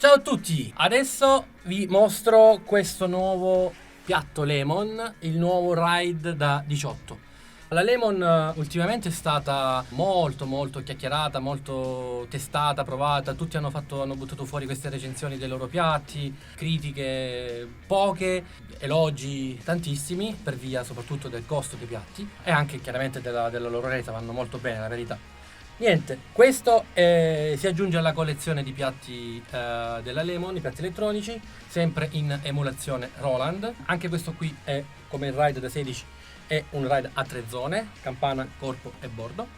Ciao a tutti! Adesso vi mostro questo nuovo piatto Lemon, il nuovo ride da 18. La Lemon ultimamente è stata molto chiacchierata, molto testata, provata. Tutti hanno buttato fuori queste recensioni dei loro piatti, critiche poche, elogi tantissimi per via soprattutto del costo dei piatti e anche chiaramente della loro resa, vanno molto bene, la verità. Niente, questo si aggiunge alla collezione di piatti della Lemon, i piatti elettronici, sempre in emulazione Roland. Anche questo qui è come il ride da 16, è un ride a 3 zone, campana, corpo e bordo.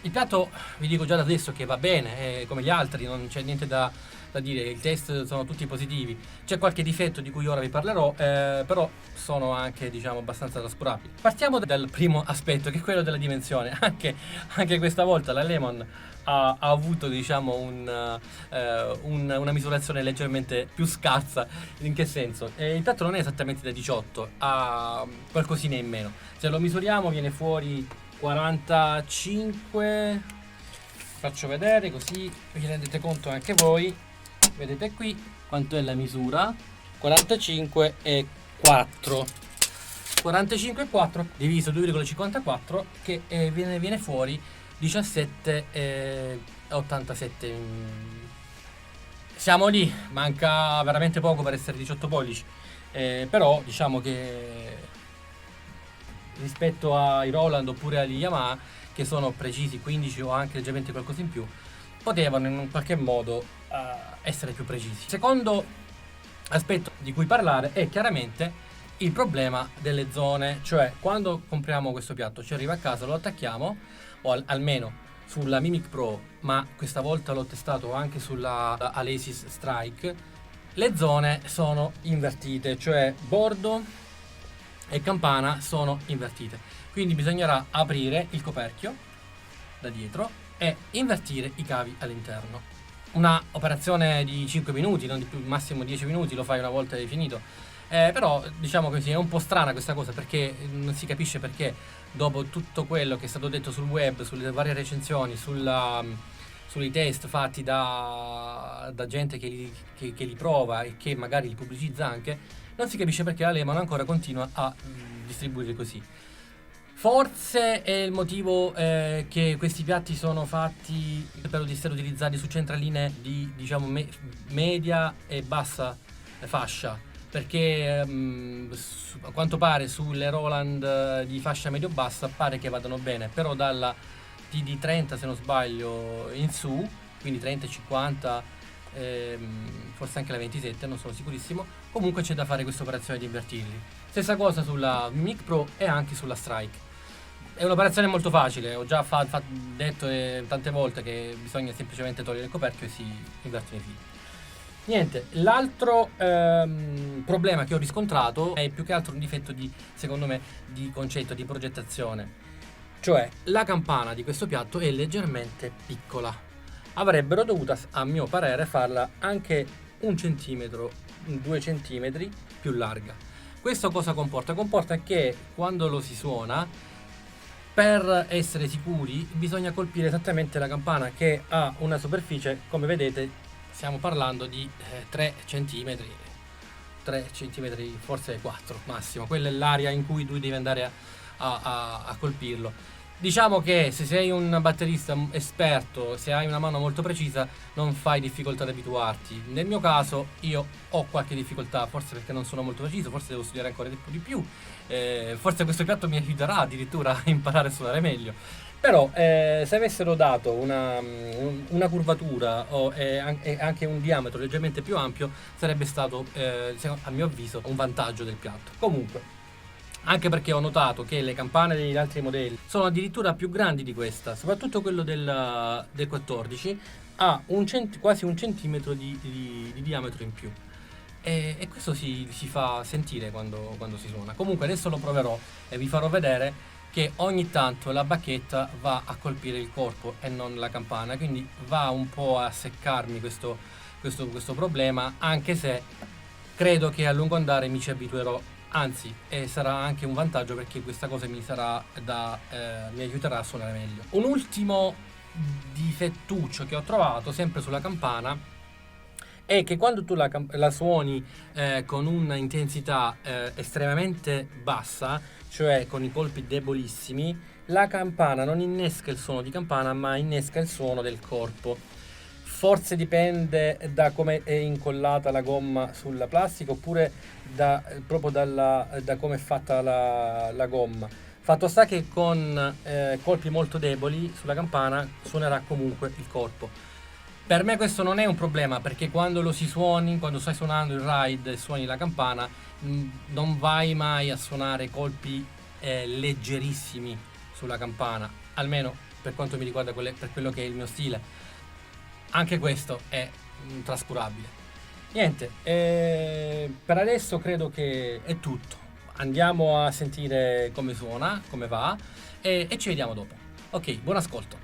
Il piatto vi dico già da adesso che va bene, come gli altri, non c'è niente da dire, i test sono tutti positivi. C'è qualche difetto di cui ora vi parlerò, però sono anche abbastanza trascurabili. Partiamo dal primo aspetto, che è quello della dimensione. Anche questa volta la Lemon ha avuto una misurazione leggermente più scarsa. In che senso? Il piatto non è esattamente da 18, ha qualcosina in meno. Se lo misuriamo viene fuori 45. Faccio vedere così vi rendete conto anche voi. Vedete qui quanto è la misura: 45 e 4. 45 e 4 diviso 2,54 che viene fuori 17,87. Siamo lì, manca veramente poco per essere 18 pollici, però diciamo che rispetto ai Roland oppure agli Yamaha, che sono precisi 15 o anche leggermente qualcosa in più, potevano in un qualche modo essere più precisi. Secondo aspetto di cui parlare è chiaramente il problema delle zone, cioè quando compriamo questo piatto ci arriva a casa, lo attacchiamo, o almeno sulla Mimic Pro, ma questa volta l'ho testato anche sulla Alesis Strike, le zone sono invertite, cioè bordo e campana sono invertite, quindi bisognerà aprire il coperchio da dietro e invertire i cavi all'interno. Una operazione di 5 minuti, non di più, massimo 10 minuti, lo fai una volta e hai finito. Però diciamo così, è un po' strana questa cosa, perché non si capisce perché dopo tutto quello che è stato detto sul web, sulle varie recensioni, sui test fatti da gente che li prova e che magari li pubblicizza anche, non si capisce perché la Lemon ancora continua a distribuire così. Forse è il motivo che questi piatti sono fatti per essere utilizzati su centraline di media e bassa fascia, perché a quanto pare sulle Roland di fascia medio-bassa pare che vadano bene, però dalla TD30 se non sbaglio in su, quindi 30 e 50, forse anche la 27, non sono sicurissimo. Comunque c'è da fare questa operazione di invertirli. Stessa cosa sulla Mic Pro e anche sulla Strike. È un'operazione molto facile, ho già detto tante volte che bisogna semplicemente togliere il coperchio e si invertono i fili. Niente, l'altro problema che ho riscontrato è più che altro un difetto secondo me, di concetto, di progettazione. Cioè, la campana di questo piatto è leggermente piccola. Avrebbero dovuto, a mio parere, farla anche 1 centimetro, 2 centimetri più larga. Questo cosa comporta? Comporta che quando lo si suona, per essere sicuri, bisogna colpire esattamente la campana, che ha una superficie, come vedete, stiamo parlando di 3 centimetri, forse 4 massimo. Quella è l'area in cui tu devi andare a colpirlo. Diciamo che se sei un batterista esperto, se hai una mano molto precisa, non fai difficoltà ad abituarti. Nel mio caso io ho qualche difficoltà, forse perché non sono molto preciso, forse devo studiare ancora di più, forse questo piatto mi aiuterà addirittura a imparare a suonare meglio. Però se avessero dato una curvatura e anche un diametro leggermente più ampio, sarebbe stato, a mio avviso, un vantaggio del piatto. Comunque, anche perché ho notato che le campane degli altri modelli sono addirittura più grandi di questa, soprattutto quello del 14 ha quasi 1 centimetro di diametro in più, e questo si fa sentire quando si suona. Comunque adesso lo proverò e vi farò vedere che ogni tanto la bacchetta va a colpire il corpo e non la campana, quindi va un po' a seccarmi questo problema, anche se credo che a lungo andare mi ci abituerò. Anzi, sarà anche un vantaggio, perché questa cosa mi aiuterà a suonare meglio. Un ultimo difettuccio che ho trovato sempre sulla campana è che quando tu la suoni con un'intensità estremamente bassa, cioè con i colpi debolissimi, la campana non innesca il suono di campana, ma innesca il suono del corpo. Forse dipende da come è incollata la gomma sulla plastica oppure proprio da come è fatta la gomma. Fatto sta che con colpi molto deboli sulla campana suonerà comunque il corpo. Per me questo non è un problema perché quando lo si suoni, quando stai suonando il ride e suoni la campana, non vai mai a suonare colpi leggerissimi sulla campana, almeno per quanto mi riguarda per quello che è il mio stile. Anche questo è trascurabile. Niente, per adesso credo che è tutto. Andiamo a sentire come suona, come va e ci vediamo dopo. Ok, buon ascolto.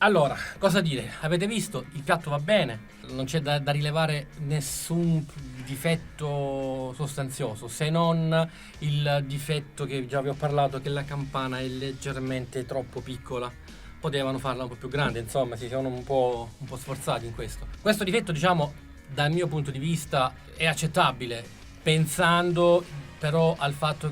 Allora, cosa dire? Avete visto, il piatto va bene, non c'è da rilevare nessun difetto sostanzioso, se non il difetto che già vi ho parlato, che la campana è leggermente troppo piccola. Potevano farla un po' più grande, insomma, si sono un po' sforzati in questo. Questo difetto, diciamo, dal mio punto di vista è accettabile, pensando però al fatto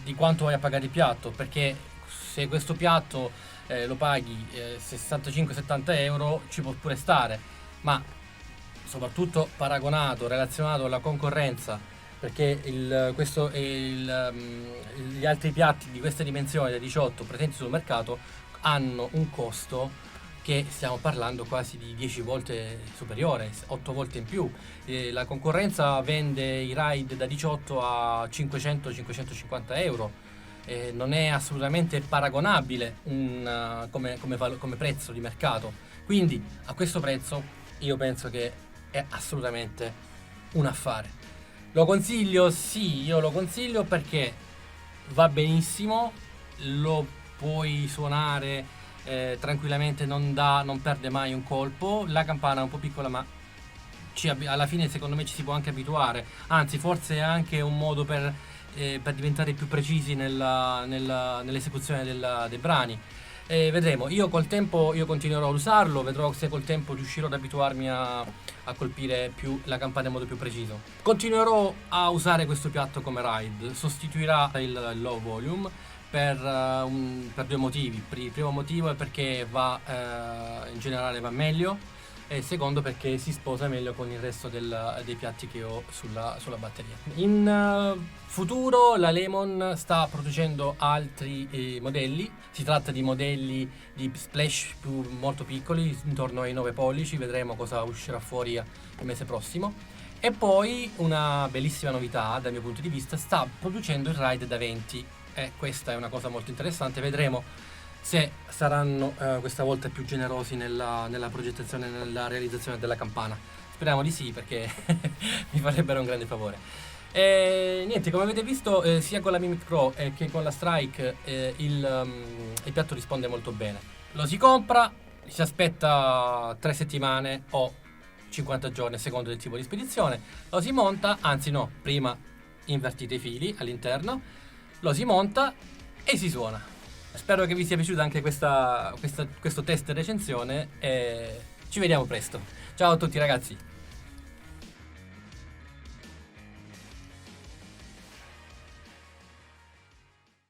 di quanto vai a pagare il piatto, perché se questo piatto lo paghi 65-70 euro ci può pure stare, ma soprattutto paragonato, relazionato alla concorrenza, perché gli altri piatti di questa dimensione da 18 presenti sul mercato hanno un costo che stiamo parlando quasi di 10 volte superiore, 8 volte in più. La concorrenza vende i ride da 18 a 500-550 euro. Non è assolutamente paragonabile come prezzo di mercato. Quindi a questo prezzo io penso che è assolutamente un affare. Lo consiglio? Sì, io lo consiglio perché va benissimo, lo puoi suonare tranquillamente, non perde mai un colpo. La campana è un po' piccola, ma alla fine secondo me ci si può anche abituare, anzi forse è anche un modo per diventare più precisi nell'esecuzione dei brani. Vedremo, io col tempo io continuerò a usarlo, vedrò se col tempo riuscirò ad abituarmi a colpire più la campana in modo più preciso. Continuerò a usare questo piatto come ride, sostituirà il low volume per due motivi. Il primo motivo è perché in generale va meglio, e il secondo perché si sposa meglio con il resto dei piatti che ho sulla batteria. In futuro la Lemon sta producendo altri modelli, si tratta di modelli di splash molto piccoli, intorno ai 9 pollici, vedremo cosa uscirà fuori il mese prossimo. E poi una bellissima novità dal mio punto di vista, sta producendo il ride da 20, e questa è una cosa molto interessante, vedremo se saranno questa volta più generosi nella progettazione e nella realizzazione della campana. Speriamo di sì, perché mi farebbero un grande favore. E niente, come avete visto, sia con la Mimic Pro che con la Strike il piatto risponde molto bene. Lo si compra, si aspetta 3 settimane o 50 giorni a seconda del tipo di spedizione, lo si monta, anzi no, prima invertite i fili all'interno, lo si monta e si suona. Spero che vi sia piaciuta anche questo test e recensione, e ci vediamo presto. Ciao a tutti ragazzi!